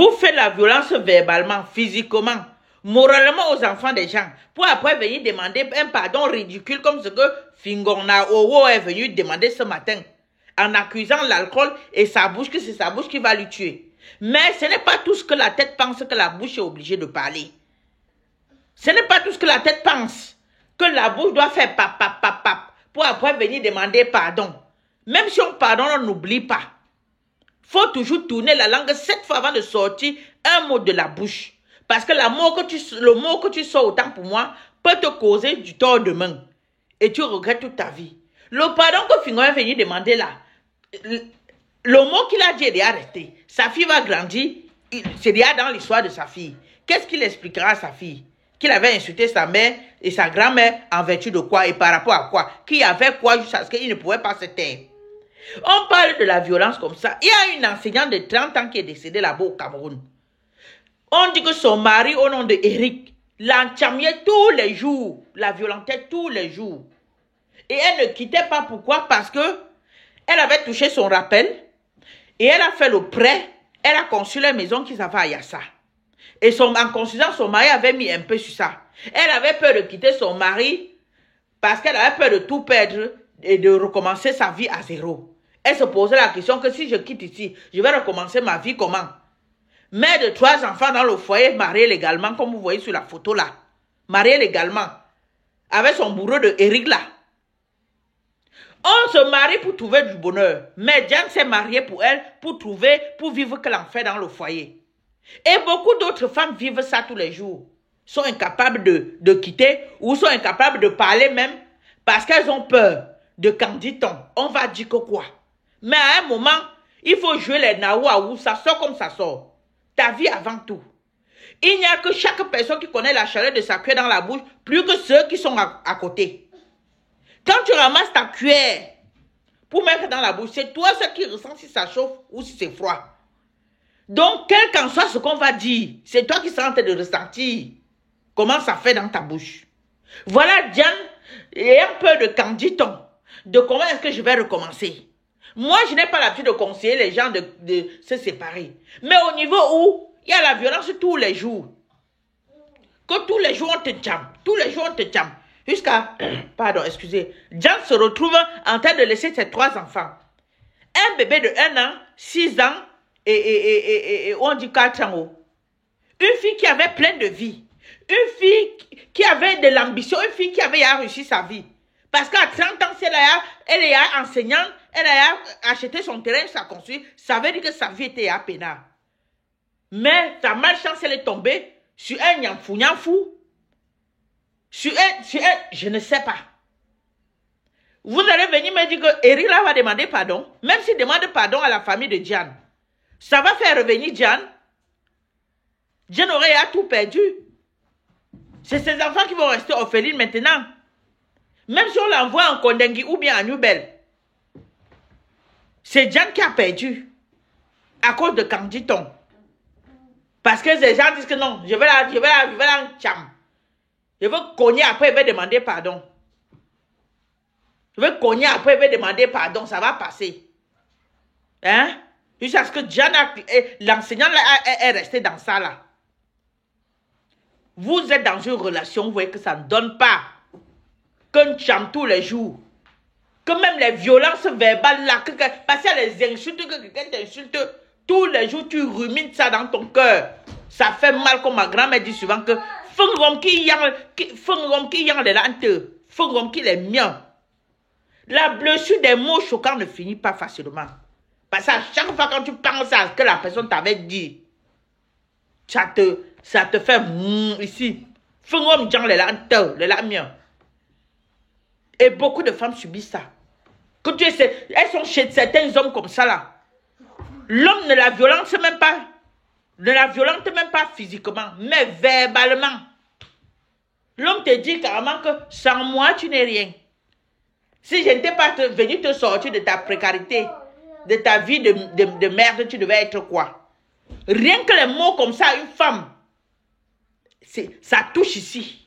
Vous faites la violence verbalement, physiquement, moralement aux enfants des gens, pour après venir demander un pardon ridicule comme ce que Fingona Owo est venu demander ce matin, en accusant l'alcool et sa bouche, que c'est sa bouche qui va lui tuer. Mais ce n'est pas tout ce que la tête pense que la bouche est obligée de parler. Ce n'est pas tout ce que la tête pense que la bouche doit faire pap, pap, pap, pap, pour après venir demander pardon. Même si on pardonne, on n'oublie pas. Faut toujours tourner la langue 7 fois avant de sortir un mot de la bouche. Parce que le mot que tu sors autant pour moi peut te causer du tort demain. Et tu regrettes toute ta vie. Le pardon que Fingon est venu demander là, le mot qu'il a dit est déjà resté. Sa fille va grandir, c'est déjà dans l'histoire de sa fille. Qu'est-ce qu'il expliquera à sa fille? Qu'il avait insulté sa mère et sa grand-mère en vertu de quoi et par rapport à quoi? Qu'il y avait quoi jusqu'à ce qu'il ne pouvait pas se taire. On parle de la violence comme ça. Il y a une enseignante de 30 ans qui est décédée là-bas au Cameroun. On dit que son mari, au nom de Eric, l'enchamiait tous les jours, la violentait tous les jours. Et elle ne quittait pas. Pourquoi? Parce que elle avait touché son rappel et elle a fait le prêt. Elle a conçu la maison qu'ils avaient à Yassa. Et en construisant, son mari avait mis un peu sur ça. Elle avait peur de quitter son mari parce qu'elle avait peur de tout perdre et de recommencer sa vie à zéro. Elle se posait la question que si je quitte ici, je vais recommencer ma vie comment? Mère de 3 enfants dans le foyer, mariée légalement, comme vous voyez sur la photo là. Mariée légalement. Avec son bourreau de Eric là. On se marie pour trouver du bonheur. Mais Diane s'est mariée pour elle, pour vivre que l'enfer dans le foyer. Et beaucoup d'autres femmes vivent ça tous les jours. Sont incapables de quitter ou sont incapables de parler même parce qu'elles ont peur de quand dit-on. On va dire que quoi? Mais à un moment, il faut jouer les naouaou, ça sort comme ça sort. Ta vie avant tout. Il n'y a que chaque personne qui connaît la chaleur de sa cuillère dans la bouche, plus que ceux qui sont à côté. Quand tu ramasses ta cuillère pour mettre dans la bouche, c'est toi ce qui ressent si ça chauffe ou si c'est froid. Donc, quel qu'en soit ce qu'on va dire, c'est toi qui seras en train de ressentir comment ça fait dans ta bouche. Voilà Diane, ayant peur de quand dit-on, de comment est-ce que je vais recommencer. Moi, je n'ai pas l'habitude de conseiller les gens de se séparer. Mais au niveau où il y a la violence tous les jours, que tous les jours on te tchame, tous les jours on te tchame, jusqu'à, pardon, excusez, Diane se retrouve en train de laisser ses 3 enfants. Un bébé de 1 an, 6 ans, et on dit 4 ans haut. Une fille qui avait plein de vie. Une fille qui avait de l'ambition. Une fille qui avait réussi sa vie. Parce qu'à 30 ans, si elle est enseignante, elle a acheté son terrain, ça a construit. Ça veut dire que sa vie était à peinard. Mais sa malchance, elle est tombée sur un nyamfou. Sur un, je ne sais pas. Vous allez venir me dire que Eric là va demander pardon. Même s'il demande pardon à la famille de Diane. Ça va faire revenir Diane. Diane aurait tout perdu. C'est ses enfants qui vont rester orphelins maintenant. Même si on l'envoie en Kondengui ou bien en Nubel. C'est Diane qui a perdu. À cause de Canditon. Parce que les gens disent que non, je vais la tcham. Je veux cogner après, il va demander pardon. Je veux cogner après, il va demander pardon, ça va passer. Hein? Jusqu'à ce que Diane, l'enseignant est resté dans ça là. Vous êtes dans une relation, vous voyez que ça ne donne pas. Qu'un cham tous les jours. Que même les violences verbales là, parce qu'il y a les insultes, que quelqu'un t'insulte, tous les jours tu rumines ça dans ton cœur. Ça fait mal, comme ma grand-mère dit souvent que Fengrom qui yang les lantes, Fengrom qui les miens. La blessure des mots choquants ne finit pas facilement. Parce qu'à chaque fois quand tu penses à ce que la personne t'avait dit, ça te fait ici. Fengrom yang les lantes, les miens. Et beaucoup de femmes subissent ça. Que tu sais, elles sont chez certains hommes comme ça là. L'homme ne la violente même pas. Ne la violente même pas physiquement, mais verbalement. L'homme te dit carrément que sans moi, tu n'es rien. Si je n'étais pas venu te sortir de ta précarité, de ta vie de merde, tu devais être quoi? Rien que les mots comme ça, une femme, ça touche ici.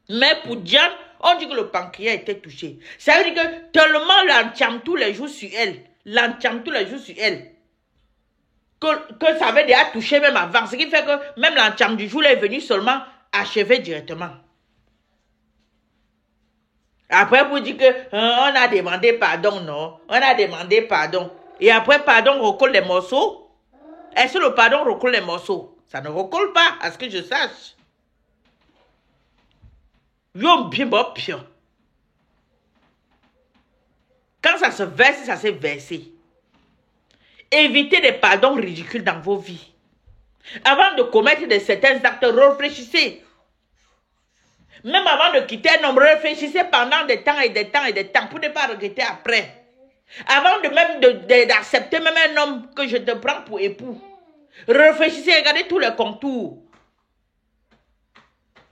Mais pour Diane, on dit que le pancréas était touché. Ça veut dire que tellement l'enchame tous les jours sur elle, que que ça avait déjà touché même avant. Ce qui fait que même l'encham du jour est venu seulement achever directement. Après, vous dites que on a demandé pardon, non? On a demandé pardon. Et après, pardon recolle les morceaux. Est-ce que le pardon recolle les morceaux? Ça ne recolle pas, à ce que je sache. Yo, bien, bien. Quand ça se verse, ça s'est versé. Évitez des pardons ridicules dans vos vies. Avant de commettre certains actes, réfléchissez. Même avant de quitter un homme, réfléchissez pendant des temps et des temps et des temps pour ne pas regretter après. Avant de même d'accepter même un homme que je te prends pour époux. Réfléchissez, regardez tous les contours.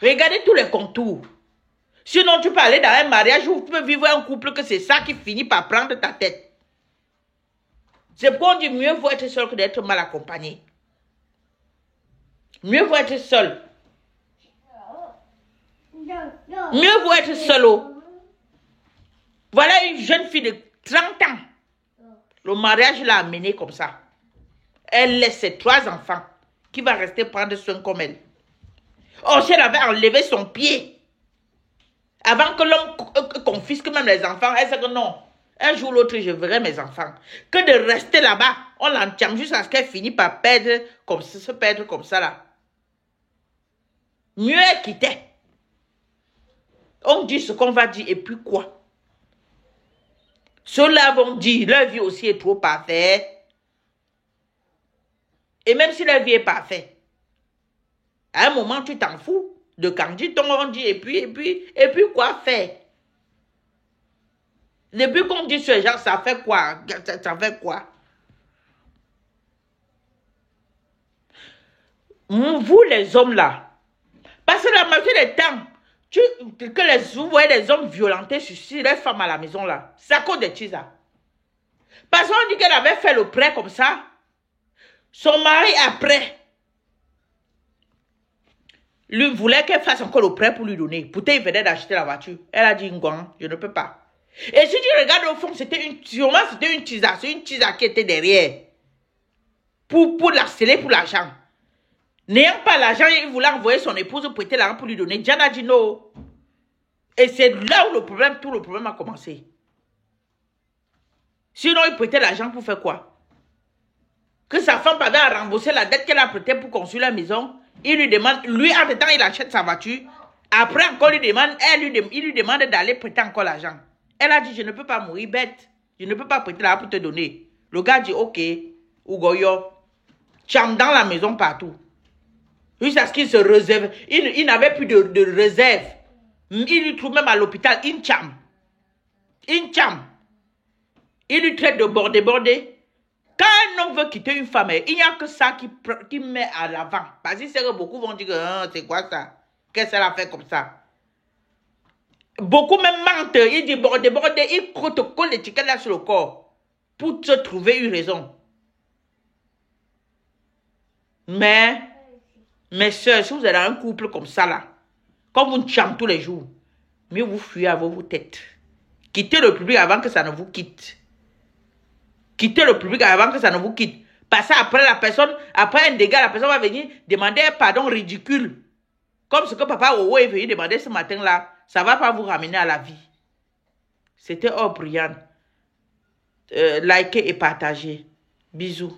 Regardez tous les contours. Sinon, tu peux aller dans un mariage où tu peux vivre un couple que c'est ça qui finit par prendre ta tête. C'est pourquoi on dit mieux vaut être seul que d'être mal accompagné. Mieux vaut être seul. Mieux vaut être seul. Voilà une jeune fille de 30 ans. Le mariage l'a amenée comme ça. Elle laisse ses 3 enfants qui va rester prendre soin comme elle. Oh, si elle avait enlevé son pied avant que l'homme confisque même les enfants, elle sait que non. Un jour ou l'autre, je verrai mes enfants. Que de rester là-bas, on l'entame jusqu'à ce qu'elle finisse par perdre comme ça, se perdre comme ça là. Mieux elle quittait. On dit ce qu'on va dire et puis quoi? Ceux-là vont dire, leur vie aussi est trop parfaite. Et même si leur vie est parfaite, à un moment, tu t'en fous de quand on dit et puis quoi faire? Depuis qu'on dit ce genre, ça fait quoi? Ça fait quoi? Vous les hommes là, parce que la majorité des temps, vous voyez les hommes violentés sur les femmes à la maison là, c'est à cause de Tisa. Parce qu'on dit qu'elle avait fait le prêt comme ça, son mari après, lui voulait qu'elle fasse encore le prêt pour lui donner. Pourtant, il venait d'acheter la voiture. Elle a dit, Ngouan, je ne peux pas. Et si tu regardes au fond, c'était une Tisa, c'est une Tisa qui était derrière. Pour l'harceler pour l'argent. N'ayant pas l'argent, il voulait envoyer son épouse prêter l'argent pour lui donner. Diane a dit non. Et c'est là où tout le problème a commencé. Sinon, il prêtait l'argent pour faire quoi? Que sa femme avait à rembourser la dette qu'elle a prêtée pour construire la maison. Il lui demande, lui en temps, il achète sa voiture. Après encore, il lui demande d'aller prêter encore l'argent. Elle a dit, je ne peux pas mourir bête. Je ne peux pas prêter l'argent pour te donner. Le gars dit, ok, Ougoyo, cham dans la maison partout. Jusqu'à ce qu'il se réserve. Il n'avait plus de réserve. Il lui trouve même à l'hôpital, Incham. Il lui traite de bordé. Quand un homme veut quitter une femme, il n'y a que ça qui met à l'avant. Parce que beaucoup vont dire, c'est quoi ça? Qu'est-ce qu'elle a fait comme ça? Beaucoup même mentent. Il dit bordé. Il te colle l'étiquette là sur le corps. Pour te trouver une raison. Mais, mes soeurs, si vous êtes dans un couple comme ça là, comme vous chantez tous les jours, mieux vous fuyez à vos têtes. Quittez le public avant que ça ne vous quitte. Quittez le public avant que ça ne vous quitte. Parce qu'après après un dégât, la personne va venir demander un pardon ridicule. Comme ce que papa Owo est venu demander ce matin-là, ça ne va pas vous ramener à la vie. C'était Brian. Likez et partagez. Bisous.